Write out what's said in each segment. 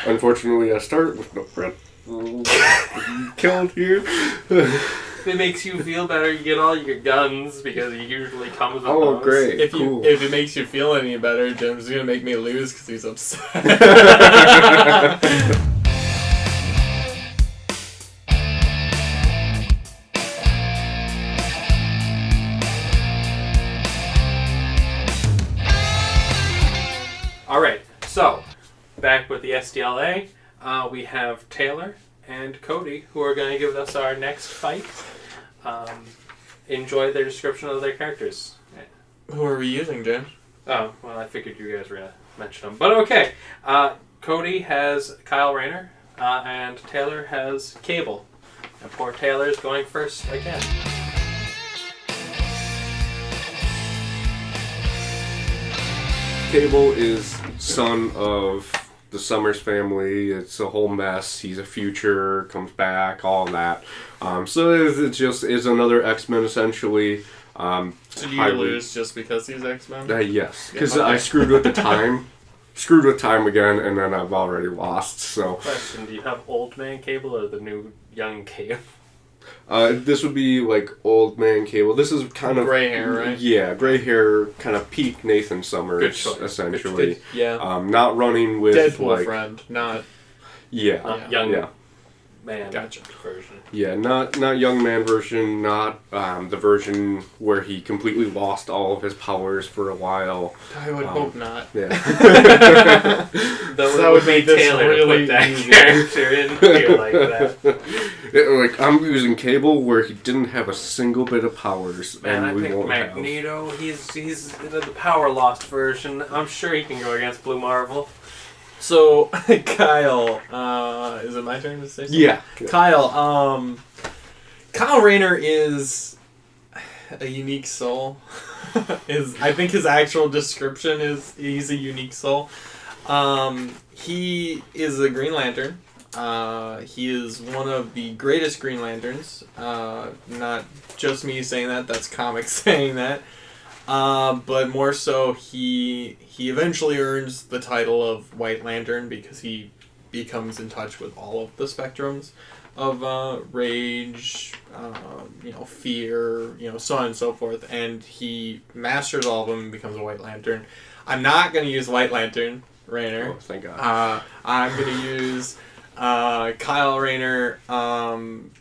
Unfortunately, I start with no prep. Killed here. If it makes you feel better, you get all your guns because he usually comes with Oh, those. great. Cool. If it makes you feel any better, Jim's gonna make me lose because he's upset. Alright, so, back with the SDLA, we have Taylor and Cody, who are going to give us our next fight. Enjoy their description of their characters. Who are we using, James? Oh, well, I figured you guys were going to mention them. But okay, Cody has Kyle Rayner, and Taylor has Cable. And poor Taylor's going first again. Cable is son of the Summers family. It's a whole mess. He's a future, comes back, all that. So it just is another X-Men essentially. Did you lose just because he's X-Men? Yes, because I screwed with the time. Screwed with time again, and then I've already lost. So. Question: do you have Old Man Cable or the new Young Cable? This would be like Old Man Cable. This is kind of gray hair, right? Yeah, gray hair, kind of peak Nathan Summers, Good choice. essentially. Good, yeah. Not running with Deadpool friend, not. Yeah. Young Man gotcha. version. Yeah, not young man version, not the version where he completely lost all of his powers for a while. I would hope not. Yeah. that would make Taylor really put that character in here like that. I'm using Cable where he didn't have a single bit of powers, Man, and I we picked won't Magneto. He's the power lost version. I'm sure he can go against Blue Marvel. So, Kyle, is it my turn to say something? Yeah. Kyle, Kyle Rayner is a unique soul. I think his actual description is he's a unique soul. He is a Green Lantern. He is one of the greatest Green Lanterns. Not just me saying that, that's comics saying that. But more so, he eventually earns the title of White Lantern because he becomes in touch with all of the spectrums of rage, fear, so on and so forth, and he masters all of them and becomes a White Lantern. I'm not going to use White Lantern Rayner. Oh, thank God. I'm going to use Kyle Rayner,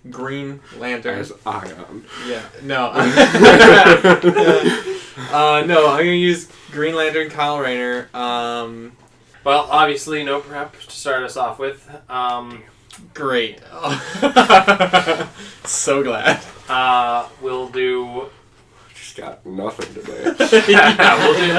Green Lantern. As Ion. Yeah, no. No, I'm going to use Green Lantern, Kyle Rayner. Well, obviously, no prep to start us off with. Great. So glad. We'll do... Just got nothing today. We'll do... You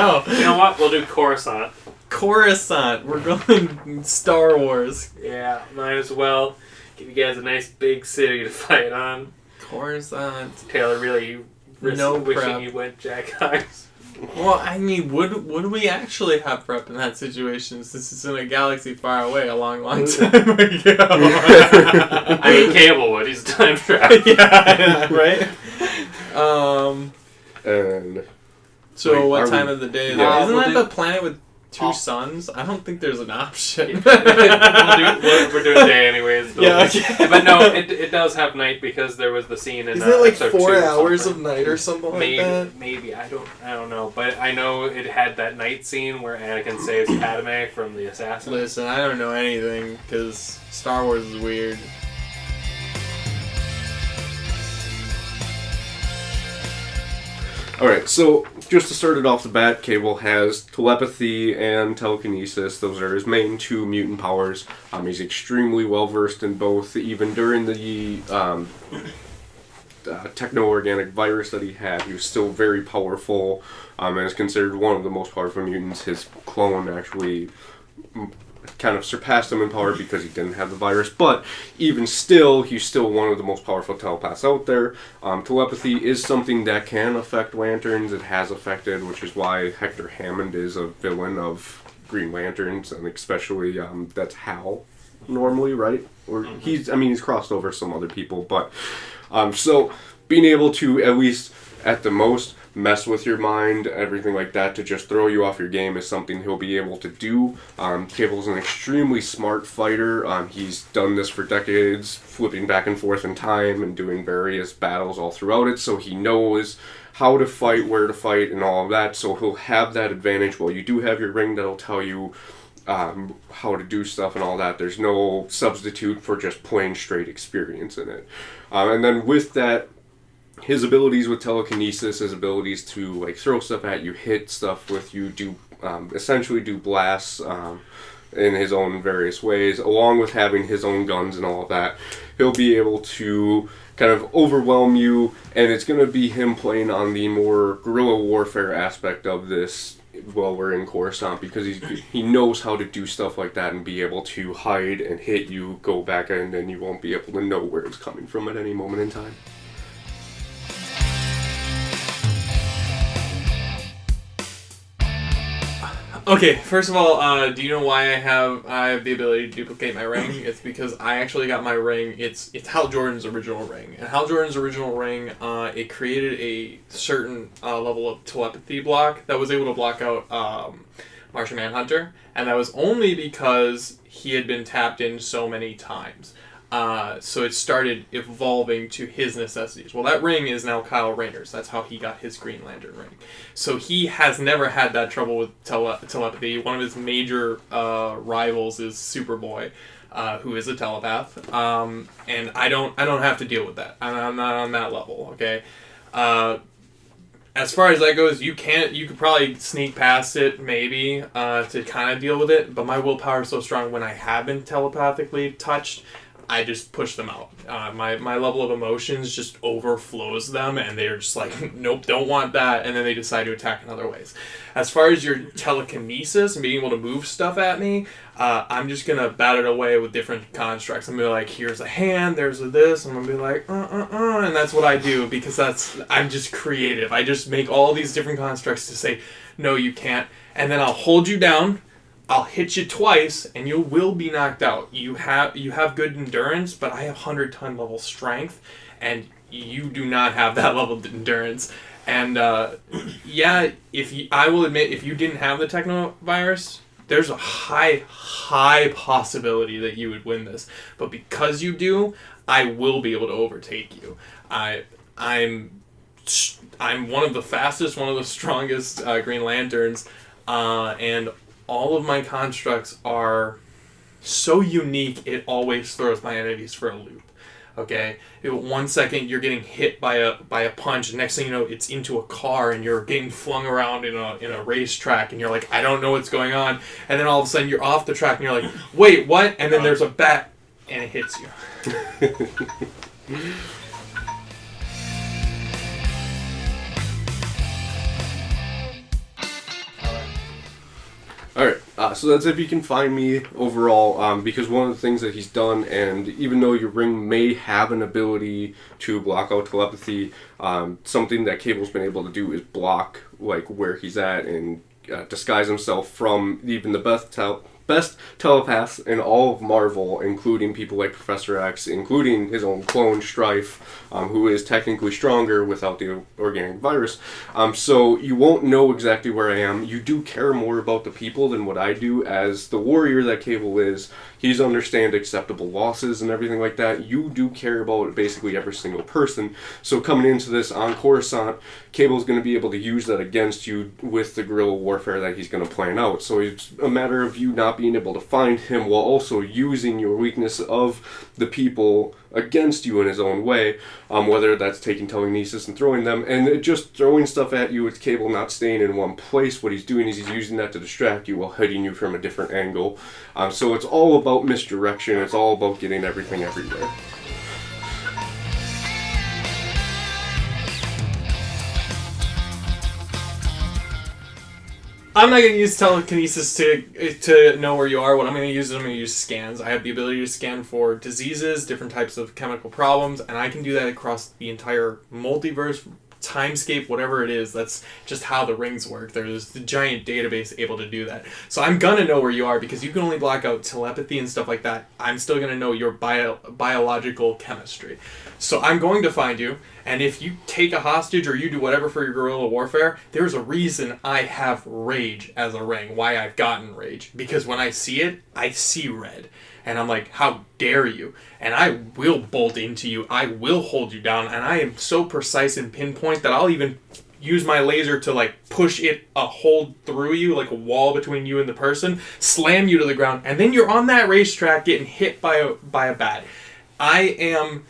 know what? We'll do Coruscant. Coruscant. We're going Star Wars. Yeah, might as well give you guys a nice big city to fight on. Coruscant. Taylor really wishing you went Jack Hines. Well, I mean, would we actually have prep in that situation since it's in a galaxy far away a long, long time ago? I mean, Cable would. He's a time traveler. Yeah, right? And... So what time of the day is it? Yeah. Isn't that the planet with two suns? I don't think there's an option. We're doing day anyways. Yeah, okay. But no, it does have night because there was the scene in Isn't it like episode 4 2 or hours something. of night or something like that? Maybe I don't know, but I know it had that night scene where Anakin saves Padme from the assassin. Listen, I don't know anything because Star Wars is weird. Alright, so just to start it off the bat, Cable has telepathy and telekinesis. Those are his main two mutant powers. He's extremely well versed in both. Even during the techno-organic virus that he had, he was still very powerful and is considered one of the most powerful mutants. His clone actually kind of surpassed him in power because he didn't have the virus, but even still, he's still one of the most powerful telepaths out there. Telepathy is something that can affect Lanterns. It has affected, which is why Hector Hammond is a villain of Green Lanterns, and especially that's Hal normally, right? Or he's crossed over some other people, but so being able to at least at the most mess with your mind, everything like that, to just throw you off your game is something he'll be able to do. Cable's an extremely smart fighter. He's done this for decades, flipping back and forth in time and doing various battles all throughout it, so he knows how to fight, where to fight, and all of that, so he'll have that advantage while you do have your ring that'll tell you how to do stuff and all that. There's no substitute for just plain straight experience in it. And then with that, his abilities with telekinesis, his abilities to like throw stuff at you, hit stuff with you, do essentially do blasts in his own various ways, along with having his own guns and all of that. He'll be able to kind of overwhelm you, and it's going to be him playing on the more guerrilla warfare aspect of this while we're in Coruscant, because he knows how to do stuff like that and be able to hide and hit you, go back in, and you won't be able to know where it's coming from at any moment in time. Okay, first of all, do you know why I have the ability to duplicate my ring? It's because I actually got my ring. It's Hal Jordan's original ring, and Hal Jordan's original ring, it created a certain level of telepathy block that was able to block out Martian Manhunter, and that was only because he had been tapped in so many times. So it started evolving to his necessities. Well, that ring is now Kyle Rayner's. That's how he got his Green Lantern ring. So he has never had that trouble with telepathy. One of his major rivals is Superboy, who is a telepath. And I don't have to deal with that. I'm not on that level. Okay. As far as that goes, you could probably sneak past it, maybe, to kind of deal with it. But my willpower is so strong when I have been telepathically touched, I just push them out. My level of emotions just overflows them, and they're just like, nope, don't want that, and then they decide to attack in other ways. As far as your telekinesis and being able to move stuff at me, I'm just going to bat it away with different constructs. I'm going to be like, here's a hand, there's a this, I'm going to be like, and that's what I do, because I'm just creative. I just make all these different constructs to say, no, you can't, and then I'll hold you down, I'll hit you twice, and you will be knocked out. You have good endurance, but I have 100-ton level strength, and you do not have that level of endurance. And I will admit, if you didn't have the technovirus, there's a high possibility that you would win this. But because you do, I will be able to overtake you. I'm one of the fastest, one of the strongest Green Lanterns, and all of my constructs are so unique, it always throws my enemies for a loop. Okay? 1 second you're getting hit by a punch, and next thing you know, it's into a car, and you're getting flung around in a racetrack, and you're like, I don't know what's going on. And then all of a sudden you're off the track, and you're like, wait, what? And then there's a bat, and it hits you. Alright, so that's if you can find me overall, because one of the things that he's done, and even though your ring may have an ability to block out telepathy, something that Cable's been able to do is block like where he's at and disguise himself from even the best telepaths in all of Marvel, including people like Professor X, including his own clone Strife, who is technically stronger without the organic virus. So you won't know exactly where I am. You do care more about the people than what I do. As the warrior that Cable is, he's understand acceptable losses and everything like that. You do care about basically every single person. So coming into this on Coruscant, Cable's going to be able to use that against you with the guerrilla warfare that he's going to plan out. So it's a matter of you not being able to find him while also using your weakness of the people against you in his own way, whether that's taking telekinesis and throwing them, and just throwing stuff at you with Cable not staying in one place. What he's doing is he's using that to distract you while hitting you from a different angle. So it's all about misdirection. It's all about getting everything everywhere. I'm not going to use telekinesis to know where you are. What I'm going to use is I'm going to use scans. I have the ability to scan for diseases, different types of chemical problems, and I can do that across the entire multiverse timescape, whatever it is. That's just how the rings work. There's the giant database able to do that. So I'm gonna know where you are because you can only block out telepathy and stuff like that. I'm still gonna know your biological chemistry. So I'm going to find you, and if you take a hostage or you do whatever for your guerrilla warfare, there's a reason I have rage as a ring, why I've gotten rage. Because when I see it, I see red. And I'm like, how dare you? And I will bolt into you, I will hold you down, and I am so precise and pinpoint that I'll even use my laser to like push it a hole through you, like a wall between you and the person, slam you to the ground, and then you're on that racetrack getting hit by a bat. I am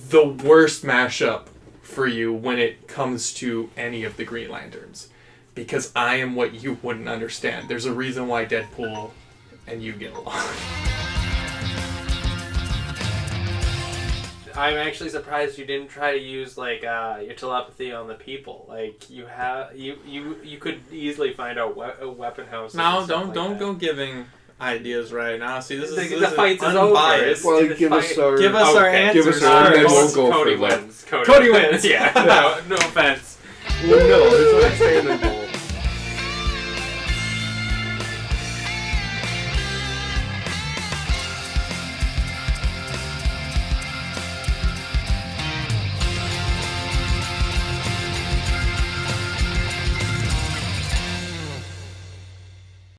the worst mashup for you when it comes to any of the Green Lanterns. Because I am what you wouldn't understand. There's a reason why Deadpool and you get along. I'm actually surprised you didn't try to use like your telepathy on the people. Like you could easily find out weapon houses. No, and don't stuff like go giving ideas right now. See, this is the fight is unbiased. over. Well, give us our answers. Give us our, and then we'll go Cody for that. wins. Cody wins. Yeah. No offense. Well, no, it's not saying that.